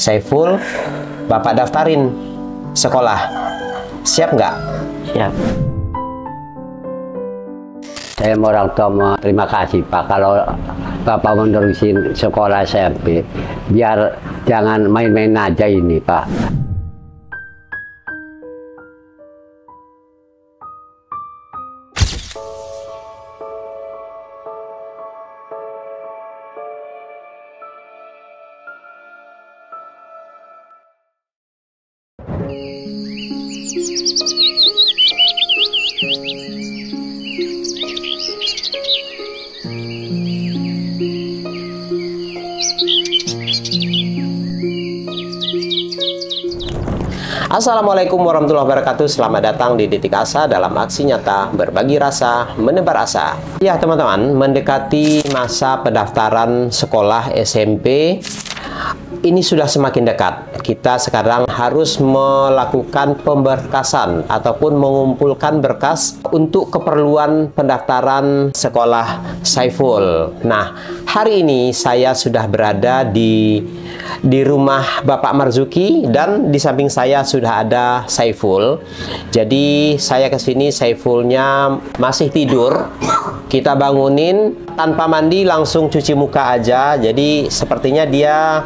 Saiful, Bapak daftarin sekolah. Siap nggak? Siap. Saya mau orang tua mau terima kasih Pak kalau Bapak menerusin sekolah SMP. Biar jangan main-main aja ini Pak. Assalamualaikum warahmatullahi wabarakatuh. Selamat datang di Titik Asa dalam aksi nyata berbagi rasa, menebar asa. Ya teman-teman, mendekati masa pendaftaran sekolah SMP ini sudah semakin dekat. Kita sekarang harus melakukan pemberkasan ataupun mengumpulkan berkas untuk keperluan pendaftaran sekolah Saiful. Nah, hari ini saya sudah berada di rumah Bapak Marzuki dan di samping saya sudah ada Saiful. Jadi saya ke sini, Saifulnya masih tidur. Kita bangunin tanpa mandi, langsung cuci muka aja. Jadi sepertinya dia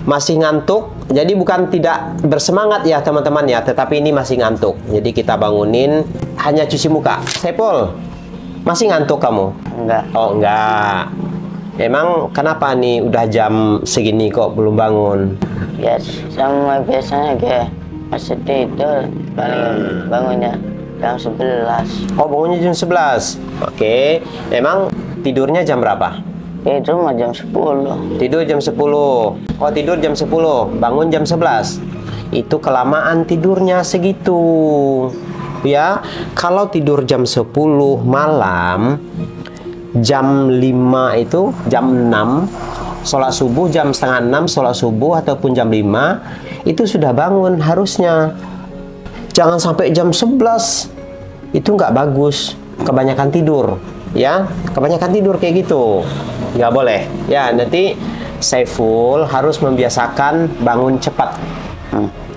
masih ngantuk. Jadi bukan tidak bersemangat ya teman-teman ya, tetapi ini masih ngantuk. Jadi kita bangunin, hanya cuci muka. Saiful, masih ngantuk kamu? Enggak. Oh enggak. Emang kenapa nih udah jam segini kok belum bangun? Ya sama biasanya kayak masih tidur, paling bangunnya jam 11. Oh bangunnya jam 11. Oke. Emang tidurnya jam berapa? Tidur mah jam 10. Tidur jam 10. Oh tidur jam 10, bangun jam 11. Itu kelamaan tidurnya segitu. Ya, kalau tidur jam 10 malam, jam 5 itu, jam 6, sholat subuh, jam setengah 6, sholat subuh, ataupun jam 5, itu sudah bangun harusnya. Jangan sampai jam 11. Itu nggak bagus. Kebanyakan tidur. Ya, kebanyakan tidur kayak gitu. Nggak boleh. Ya, nanti Saiful harus membiasakan bangun cepat.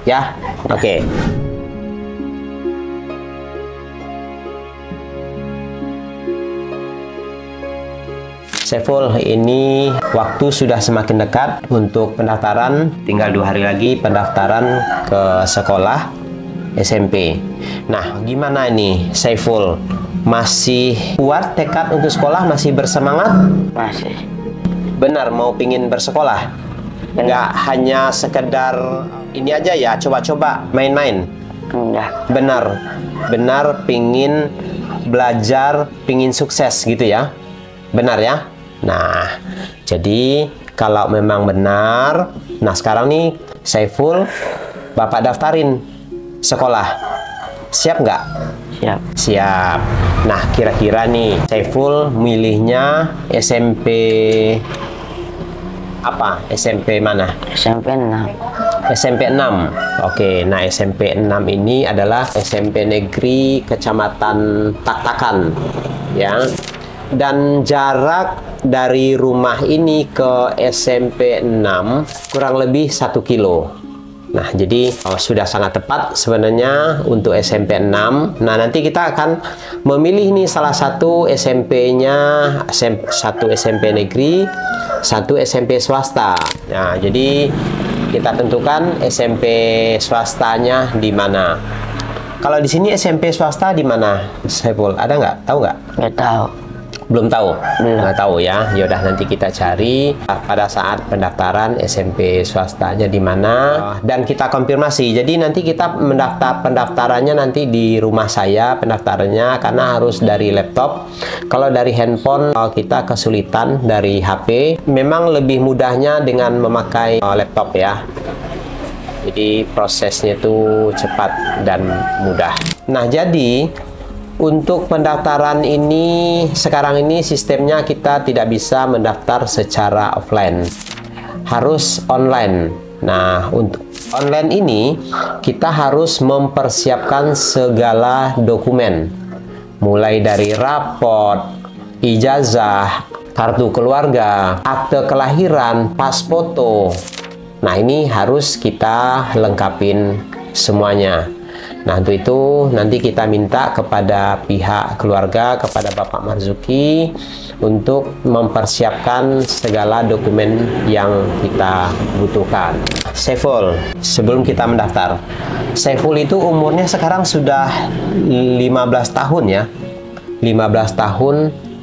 Ya, oke. Saiful, ini waktu sudah semakin dekat untuk pendaftaran. Tinggal 2 hari lagi pendaftaran ke sekolah SMP. Nah, gimana nih Saiful? Masih kuat tekad untuk sekolah? Masih bersemangat? Masih. Benar mau pingin bersekolah? Nggak hanya sekedar ini aja ya, coba-coba main-main? Enggak. Benar pingin belajar, pingin sukses gitu ya? Benar ya? Nah, jadi kalau memang benar, nah sekarang nih Saiful, Bapak daftarin sekolah. Siap nggak? Siap. Siap. Nah, kira-kira nih Saiful milihnya SMP apa? SMP mana? SMP 6. SMP 6. Oke, nah SMP 6 ini adalah SMP Negeri Kecamatan Taktakan ya. Dan jarak dari rumah ini ke SMP 6 kurang lebih 1 kilo. Nah, jadi sudah sangat tepat sebenarnya untuk SMP 6. Nah, nanti kita akan memilih nih salah satu SMP-nya, satu SMP negeri, satu SMP swasta. Nah, jadi kita tentukan SMP swastanya di mana. Kalau di sini SMP swasta di mana, Saiful? Ada nggak? Tahu nggak? Nggak tahu. Belum tahu? Belum. Nggak tahu ya. Yaudah nanti kita cari pada saat pendaftaran SMP swastanya di mana dan kita konfirmasi. Jadi nanti kita pendaftarannya nanti di rumah saya pendaftarannya karena harus dari laptop. Kalau dari handphone kita kesulitan dari HP. Memang lebih mudahnya dengan memakai laptop ya. Jadi prosesnya itu cepat dan mudah. Nah, jadi untuk pendaftaran ini, sekarang ini sistemnya kita tidak bisa mendaftar secara offline. Harus online. Nah, untuk online ini, kita harus mempersiapkan segala dokumen. Mulai dari raport, ijazah, kartu keluarga, akte kelahiran, pas foto, Nah, ini harus kita lengkapin semuanya. Nah, untuk itu nanti kita minta kepada pihak keluarga, kepada Bapak Marzuki untuk mempersiapkan segala dokumen yang kita butuhkan. Saiful, sebelum kita mendaftar, Saiful itu umurnya sekarang sudah 15 tahun ya. 15 tahun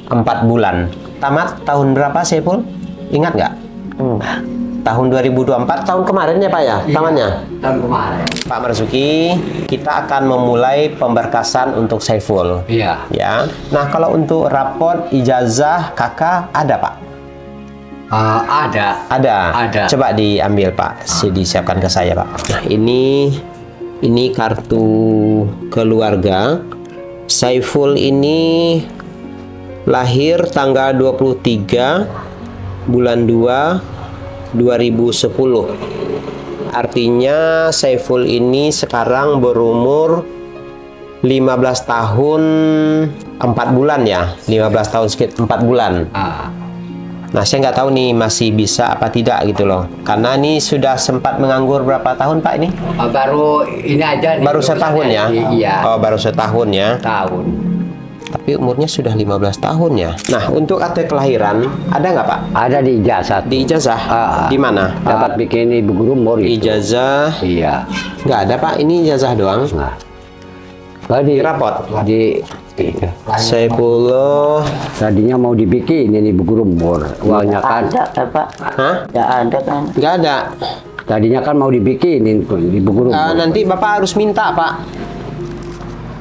4 bulan. Tamat tahun berapa Saiful? Ingat nggak? Enggak. Tahun 2024, tahun kemarin ya Pak ya, tamannya? Tahun kemarin. Pak Marzuki, kita akan memulai pemberkasan untuk Saiful. Iya. Ya. Nah, kalau untuk raport ijazah kakak ada Pak? Ada. Ada. Coba diambil Pak, disiapkan ke saya Pak. Nah, ini kartu keluarga. Saiful ini lahir tanggal 23 bulan 2 2010. Artinya Saiful ini sekarang berumur 15 tahun 4 bulan ya. 15 tahun sedikit 4 bulan. Nah, saya nggak tahu nih masih bisa apa tidak gitu loh. Karena ini sudah sempat menganggur berapa tahun Pak ini? Baru ini aja. Baru setahun ya? Iya. Oh, baru setahun ya. Tahun. Tapi umurnya sudah 15 tahun ya. Nah, untuk akte kelahiran ada nggak Pak? Ada di ijazah. Di ijazah? Di mana? Dapat bikin ibu guru umur itu. Ijazah? Iya. Nggak ada Pak, ini ijazah doang. Nah. Di raport? Di Saifullah. tadinya mau dibikin ini ibu guru umur. Uangnya kan. Ada Pak. Hah? Nggak ada kan. Nggak ada. Tadinya kan mau dibikinin ibu guru umur. Nanti Bapak harus minta Pak.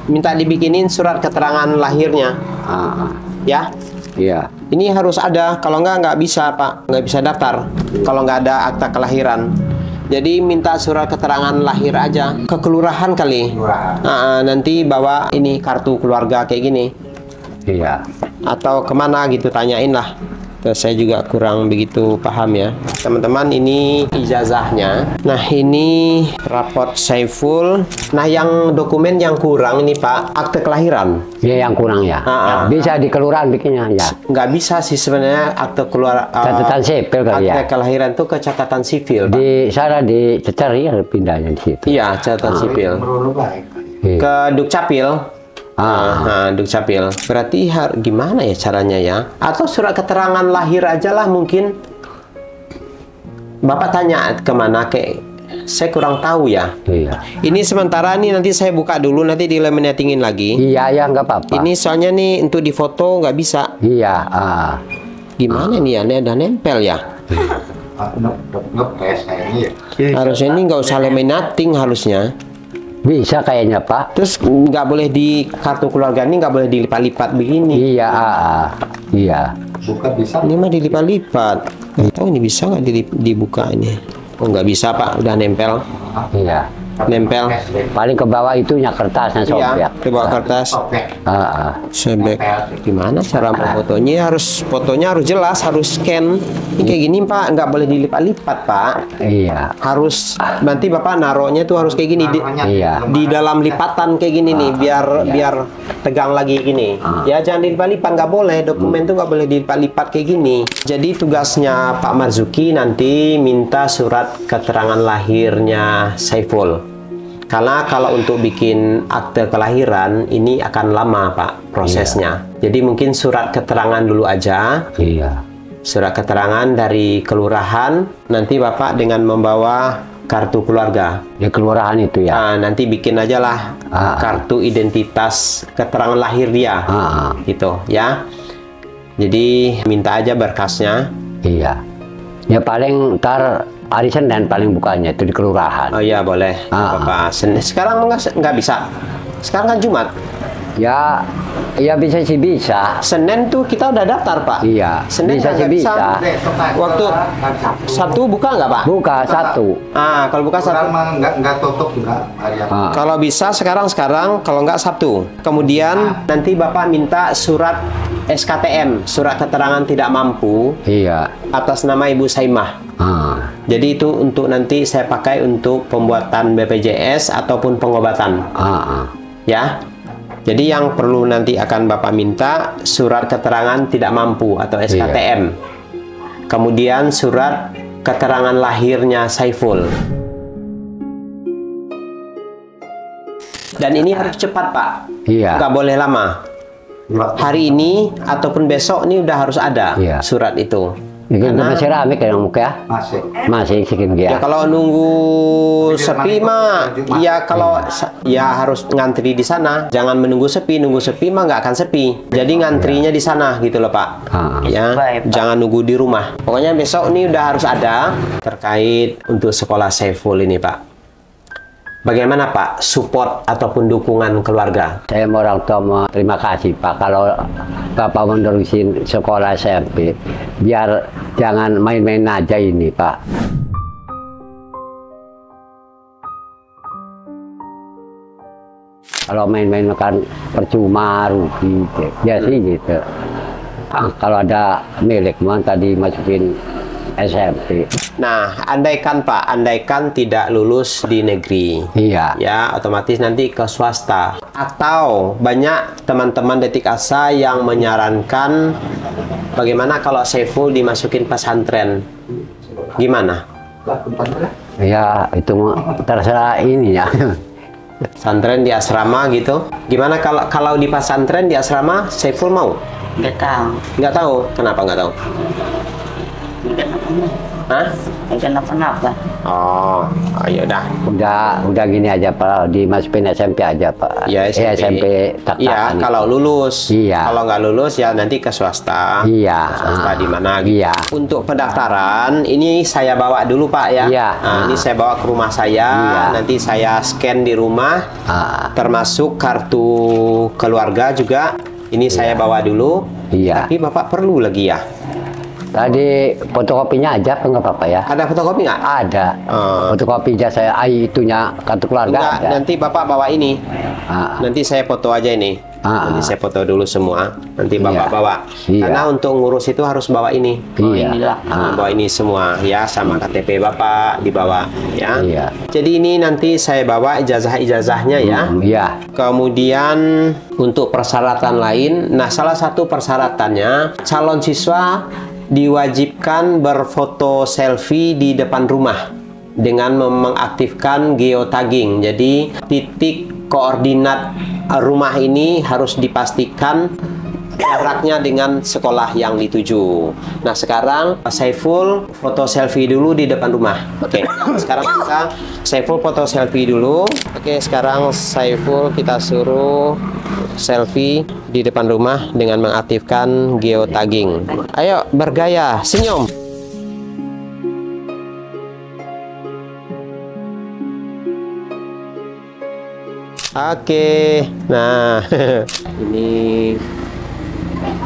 Minta dibikinin surat keterangan lahirnya. Ya. Iya. Ini harus ada, kalau nggak bisa Pak, nggak bisa daftar. Kalau nggak ada akta kelahiran. Jadi minta surat keterangan lahir aja ke kelurahan kali. Nanti bawa ini kartu keluarga kayak gini. Iya. Atau kemana gitu, tanyain lah. Saya juga kurang begitu paham ya. Teman-teman, ini ijazahnya. Nah, ini raport Saiful. Nah, yang dokumen yang kurang ini Pak, akte kelahiran. Iya, yang kurang ya. Bisa di kelurahan bikinnya ya. Nggak bisa sih sebenarnya akte keluar Catatan sipil kali ya. akte kelahiran itu ke catatan sipil Pak. Di sana di Cecer ya pindahnya di situ. Iya, catatan sipil. Iya. Ke Dukcapil. Dukcapil. Berarti gimana ya caranya ya? Atau surat keterangan lahir aja lah mungkin. Bapak tanya kemana saya kurang tahu ya. Iya. Ini sementara nih nanti saya buka dulu, nanti di laminatingin lagi. Iya, ya nggak apa-apa. Ini soalnya nih untuk difoto nggak bisa. Iya. Gimana nih ya? Ini ada nempel ya? Harusnya ini nggak usah laminating harusnya. Bisa kayaknya Pak. Terus nggak boleh di kartu keluarga ini nggak boleh dilipat-lipat begini. Iya. Iya. Buka bisa. Ini mah dilipat-lipat. Nggak tahu ini bisa nggak dibuka ini. Oh, nggak bisa Pak, udah nempel. Iya. Nempel. Paling ke bawah itunya kertasnya sobek. Iya, di bawah kertas. Sobek. Gimana cara memfotonya? Fotonya harus jelas, harus scan. Ini kayak gini Pak, nggak boleh dilipat-lipat Pak. Iya. Harus nanti Bapak naruhnya tuh harus kayak gini Iya. di dalam lipatan kayak gini nih, biar tegang lagi gini. Ya jangan dilipat-lipat, nggak boleh. Dokumen tuh nggak boleh dilipat-lipat kayak gini. Jadi tugasnya Pak Marzuki nanti minta surat keterangan lahirnya Saiful. Karena kalau untuk bikin akte kelahiran ini akan lama Pak prosesnya. Jadi mungkin surat keterangan dulu aja. Iya. Surat keterangan dari kelurahan, nanti Bapak dengan membawa kartu keluarga. Di kelurahan itu ya. Nah, nanti bikin aja lah kartu identitas keterangan lahir dia. Gitu ya. Jadi minta aja berkasnya. Iya. Ya paling ntar hari Senin paling bukanya itu di kelurahan. Oh iya boleh. Bapak. Sekarang nggak bisa. Sekarang kan Jumat. Ya bisa sih bisa. Senin tuh kita udah daftar Pak. Iya. Senin Bisa nggak sih bisa. Waktu Sabtu buka nggak Pak? Buka satu. Kalau buka Sabtu. Sekarang nggak tutup juga. Kalau bisa sekarang, kalau nggak Sabtu. Kemudian nanti Bapak minta surat SKTM, surat keterangan tidak mampu. Iya. Atas nama Ibu Saimah. Jadi itu untuk nanti saya pakai untuk pembuatan BPJS ataupun pengobatan. Ya. Jadi yang perlu nanti akan Bapak minta surat keterangan tidak mampu atau SKTM. Kemudian surat keterangan lahirnya Saiful. Dan ini harus cepat, Pak. Iya. Nggak boleh lama. Hari ini ataupun besok ini udah harus ada surat itu. Ini masih rame kan muka ya? Masih sedikit Ya ya. kalau nunggu sepi mah, ya kalau ya harus ngantri di sana. Jangan menunggu sepi mah nggak akan sepi. Jadi ngantrinya di sana gitu loh, Pak. Ya, Baik, Pak. jangan nunggu di rumah. Pokoknya besok ini udah harus ada terkait untuk sekolah Saiful ini, Pak. Bagaimana Pak support ataupun dukungan keluarga? Saya mau orang tua mau terima kasih Pak kalau Bapak menerusin sekolah SMP biar jangan main-main aja ini Pak. Kalau main-main kan percuma rugi biasa gitu. Kalau ada milik mau tadi masukin SMP. Nah, andaikan Pak, andaikan tidak lulus di negeri, ya otomatis nanti ke swasta. Atau banyak teman-teman Detik Asa yang menyarankan bagaimana kalau Saiful dimasukin pesantren, gimana? Ya itu terserah ini ya. Pesantren di asrama gitu. Gimana kalau di pesantren di asrama Saiful mau? Nggak tahu. Nggak tahu. Kenapa nggak tahu? Hah? Kenapa-napa. Oh, ya udah. Udah gini aja Pak, dimasukin SMP aja Pak. Ya, SMP. Iya, kalau lulus. Iya. Kalau nggak lulus ya nanti ke swasta. Iya. Swasta di mana gitu. Iya. Untuk pendaftaran ini saya bawa dulu Pak ya. Iya. Nah, ini saya bawa ke rumah saya. Iya. Nanti saya scan di rumah. Termasuk kartu keluarga juga. Ini saya bawa dulu. Iya. Tapi Bapak perlu lagi ya. Tadi fotokopinya aja apa nggak apa-apa ya? Ada fotokopi nggak? Ada. Fotokopi ijazah saya, itunya kartu keluarga Enggak, ada. nanti Bapak bawa ini. Nanti saya foto aja ini. Nanti saya foto dulu semua. Nanti Bapak bawa. Karena untuk ngurus itu harus bawa ini. Iya. Bawa ini semua ya, sama KTP Bapak dibawa ya. Iya. Jadi ini nanti saya bawa ijazah-ijazahnya ya. Iya. Kemudian untuk persyaratan lain, nah salah satu persyaratannya calon siswa diwajibkan berfoto selfie di depan rumah dengan mengaktifkan geotagging. Jadi titik koordinat rumah ini harus dipastikan jaraknya dengan sekolah yang dituju. Nah sekarang Saiful foto selfie dulu di depan rumah. Oke, sekarang Saiful foto selfie dulu. Oke, sekarang Saiful kita suruh selfie di depan rumah dengan mengaktifkan geotagging. Ayo bergaya, senyum. Oke, nah ini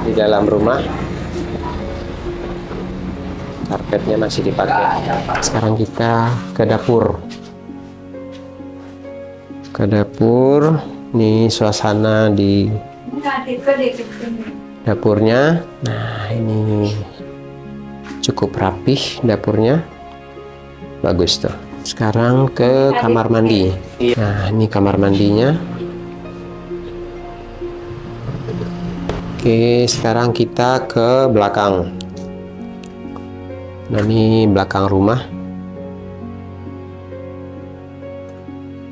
di dalam rumah. Karpetnya masih dipakai. Sekarang kita ke dapur. Ke dapur. Ini suasana di dapurnya. Nah, ini cukup rapih dapurnya. Bagus tuh. Sekarang ke kamar mandi. Nah, ini kamar mandinya. Oke, sekarang kita ke belakang. Nah, ini belakang rumah.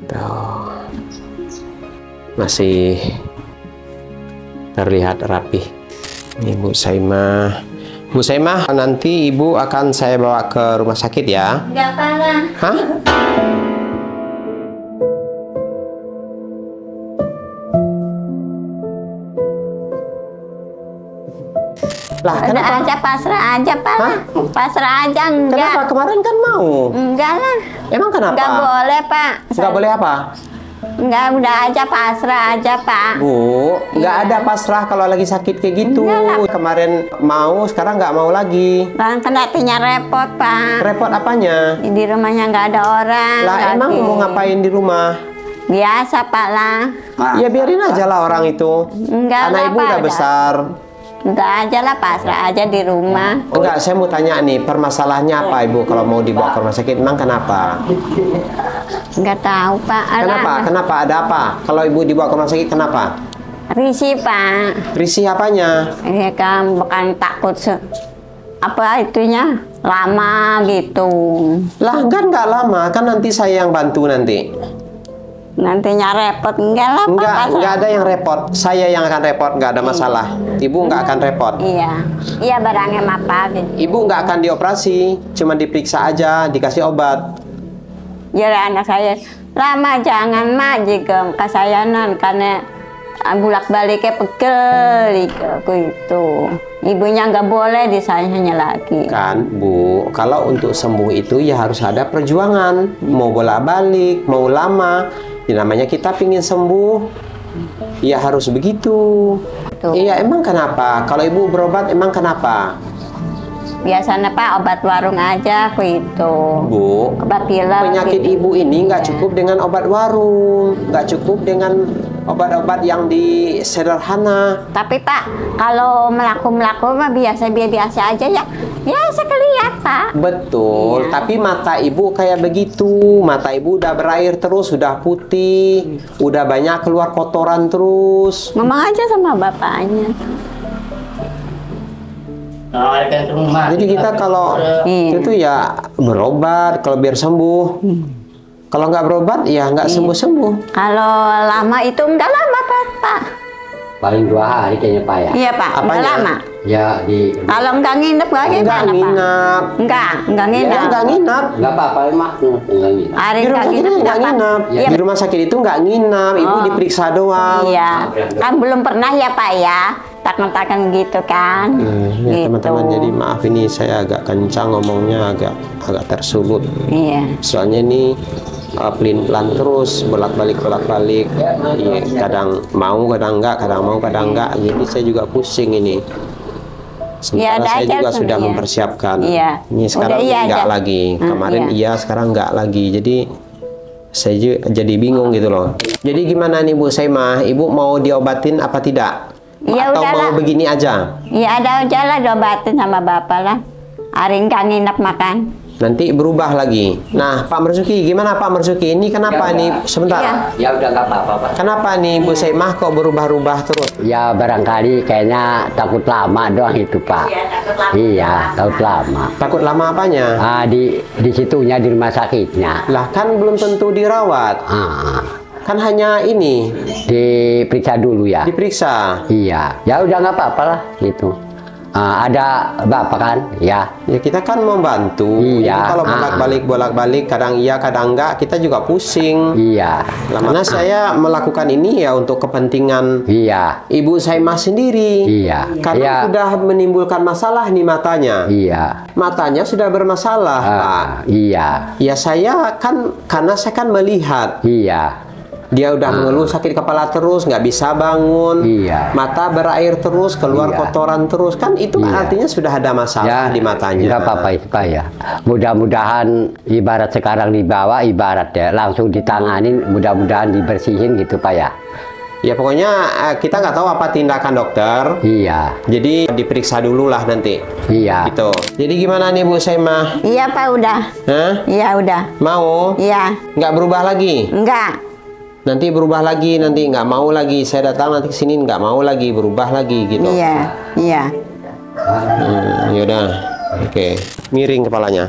Tuh. Masih terlihat rapih. Ini Bu Saimah. Bu Saimah, nanti Ibu akan saya bawa ke rumah sakit ya? Enggak parah. Hah? Lah, Ada kenapa? aja pasrah aja Pak. Hah? Pasrah aja enggak. Kenapa? Kemarin kan mau. Enggak lah. Emang kenapa? Enggak boleh Pak. Nggak boleh apa? Enggak, udah aja pasrah aja Pak. Bu, nggak ada pasrah kalau lagi sakit kayak gitu. Kemarin mau, sekarang nggak mau lagi. Kan artinya repot Pak. Repot apanya? Di rumahnya nggak ada orang. Lah emang lagi. mau ngapain di rumah? Biasa Pak lah. Ya biarin aja lah orang itu. Enggak Anak lah, ibu Pak, udah udah. besar. Enggak aja lah, pasrah aja di rumah. Enggak, saya mau tanya nih, permasalahannya apa ibu kalau mau dibawa ke rumah sakit? Emang kenapa? Enggak tahu Pak. Kenapa? Kenapa? Ada apa? Kalau ibu dibawa ke rumah sakit kenapa? Risih Pak. Risih apanya? Ya kan bukan takut apa itunya lama gitu. Lah kan nggak lama, kan nanti saya yang bantu nanti. Nantinya repot enggak lah Pak. Nggak ada yang repot. Saya yang akan repot, nggak ada masalah. Ibu nggak akan repot. Iya, iya barangnya apa gitu. Ibu nggak akan dioperasi, cuma diperiksa aja, dikasih obat. Ya anak saya lama jangan mah jika kasayanan karena bulak baliknya pegel aku itu. Ibunya nggak boleh disayangnya lagi. Kan Bu, kalau untuk sembuh itu ya harus ada perjuangan. Mau bolak-balik, mau lama. Ya, namanya kita pingin sembuh, ya harus begitu. Tuh. Iya, emang kenapa? Kalau ibu berobat, emang kenapa? Biasanya Pak obat warung aja aku itu. Bu, Obat pilek. penyakit gitu. ibu ini nggak Iya. cukup dengan obat warung, nggak cukup dengan obat-obat yang sederhana. Tapi Pak, kalau melaku mah biasa aja ya. Ya sekali ya Pak. Betul, Iya. tapi mata ibu kayak begitu. Mata ibu udah berair terus, udah putih, udah banyak keluar kotoran terus. Ngomong aja sama bapaknya. Jadi kita kalau Iya. itu ya berobat kalau biar sembuh. Kalau nggak berobat ya nggak sembuh-sembuh. Kalau lama itu enggak lama Pak. Paling 2 hari kayaknya Pak ya. Iya Pak, enggak Apanya? lama. Ya di Kalau enggak nginep Nggak gimana Pak? nginap. Enggak Ya, nginep. nggak nginap. nggak apa-apa emang enggak gitu. Hari Di rumah enggak sakit nginep nggak enggak, Pak? nginap. Iya. Di rumah sakit itu nggak nginap. Ibu Oh. diperiksa doang. Iya. Kan belum pernah ya Pak ya. Takkan gitu kan. Ya, Gitu. teman-teman, jadi maaf ini saya agak kencang ngomongnya, agak tersulut. Iya. Soalnya ini pelin-pelan terus, bolak-balik. Iya, kadang mau, kadang enggak. Jadi saya juga pusing ini. Iya, Sementara ada saya aja juga sudah sebenarnya. mempersiapkan. Iya. Ini sekarang Udah iya enggak aja. lagi. Kemarin iya. iya, sekarang enggak lagi. Jadi saya jadi bingung gitu loh. Jadi gimana nih Bu Saimah? Ibu mau diobatin apa tidak? Ya Atau udahlah. mau begini aja? Ya ada aja lah diobatin sama bapak lah. Hari enggak nginep makan. Nanti berubah lagi. Nah, Pak Marzuki, gimana Pak Marzuki? Ini kenapa Ya, nih? Pak. Sebentar. Iya. Ya udah nggak apa-apa Pak. Kenapa nih Bu Saimah kok berubah-ubah terus? Ya barangkali kayaknya takut lama doang itu Pak. Iya, takut lama. Takut lama apanya? Di situnya di rumah sakitnya. Lah kan belum tentu dirawat. Ah, Kan hanya ini diperiksa dulu ya. diperiksa. Iya, ya udah nggak apa-apa lah gitu. Ada bapak kan, ya. Ya kita kan membantu. Iya. Jadi kalau bolak-balik, kadang iya, kadang enggak, kita juga pusing. Iya, Lah, karena saya melakukan ini ya untuk kepentingan iya, Ibu Saimah sendiri. iya, Karena iya, sudah menimbulkan masalah nih matanya. iya, Matanya sudah bermasalah, Pak. iya, Ya saya kan, karena saya kan melihat iya, dia udah mengeluh sakit kepala terus, nggak bisa bangun, Iya. mata berair terus, keluar Iya. kotoran terus, kan itu Iya. artinya sudah ada masalah di matanya. nggak apa-apa itu Pak ya. Mudah-mudahan ibarat sekarang dibawa, ibarat ya langsung ditanganin, mudah-mudahan dibersihin gitu Pak ya. Ya pokoknya kita nggak tahu apa tindakan dokter, Iya, jadi diperiksa dulu lah nanti. iya. Gitu. Jadi gimana nih Bu Saimah? Iya Pak udah. Hah? Iya udah. Mau? Iya. Nggak berubah lagi? Enggak. Nanti berubah lagi, nanti nggak mau lagi. Saya datang nanti ke sini nggak mau lagi, berubah lagi gitu. Iya. Iya. Yaudah, oke. Miring kepalanya.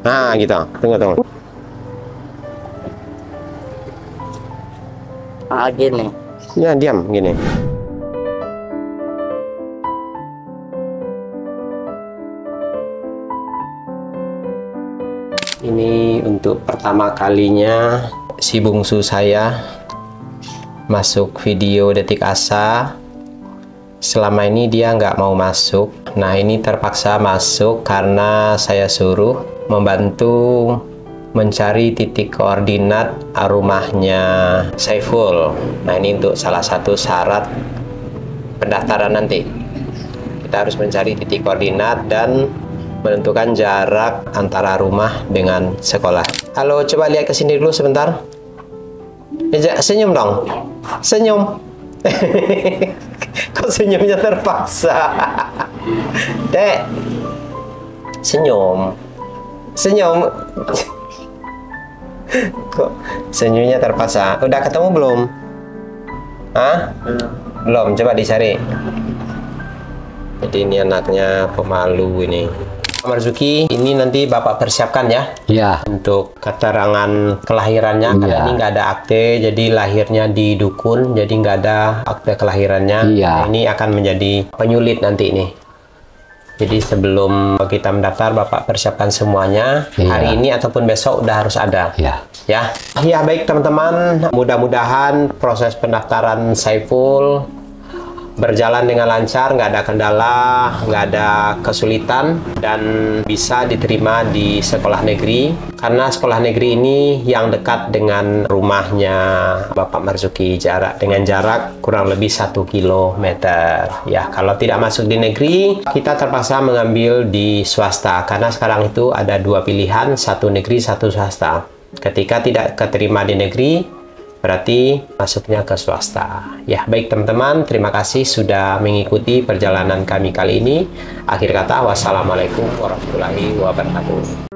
Nah, gitu. Tunggu. Gini. Ya, diam gini. Ini untuk pertama kalinya si bungsu saya masuk video Detik Asa. Selama ini dia nggak mau masuk. Nah, ini terpaksa masuk karena saya suruh membantu mencari titik koordinat rumahnya Saiful. Nah, ini untuk salah satu syarat pendaftaran nanti. Kita harus mencari titik koordinat dan menentukan jarak antara rumah dengan sekolah. Halo, coba lihat ke sini dulu sebentar. Senyum dong. Senyum. Kok senyumnya terpaksa? Dek. Senyum. Senyum. Kok senyumnya terpaksa? Udah ketemu belum? Hah? Belum, coba dicari. Jadi ini anaknya pemalu ini. Marzuki, ini nanti Bapak persiapkan ya Ya, untuk keterangan kelahirannya, karena Iya. ini nggak ada akte, jadi lahirnya di dukun, jadi nggak ada akte kelahirannya. Iya. Nah, ini akan menjadi penyulit nanti ini. Jadi sebelum kita mendaftar, Bapak persiapkan semuanya. Iya. Hari ini ataupun besok udah harus ada. ya. Ya, baik teman-teman. Mudah-mudahan proses pendaftaran Saiful berjalan dengan lancar, nggak ada kendala, nggak ada kesulitan, dan bisa diterima di sekolah negeri. Karena sekolah negeri ini yang dekat dengan rumahnya Bapak Marzuki, dengan jarak kurang lebih 1 kilometer. Ya, kalau tidak masuk di negeri, kita terpaksa mengambil di swasta. Karena sekarang itu ada 2 pilihan, 1 negeri, 1 swasta. Ketika tidak keterima di negeri, berarti masuknya ke swasta. Ya, baik teman-teman, terima kasih sudah mengikuti perjalanan kami kali ini. Akhir kata, wassalamualaikum warahmatullahi wabarakatuh.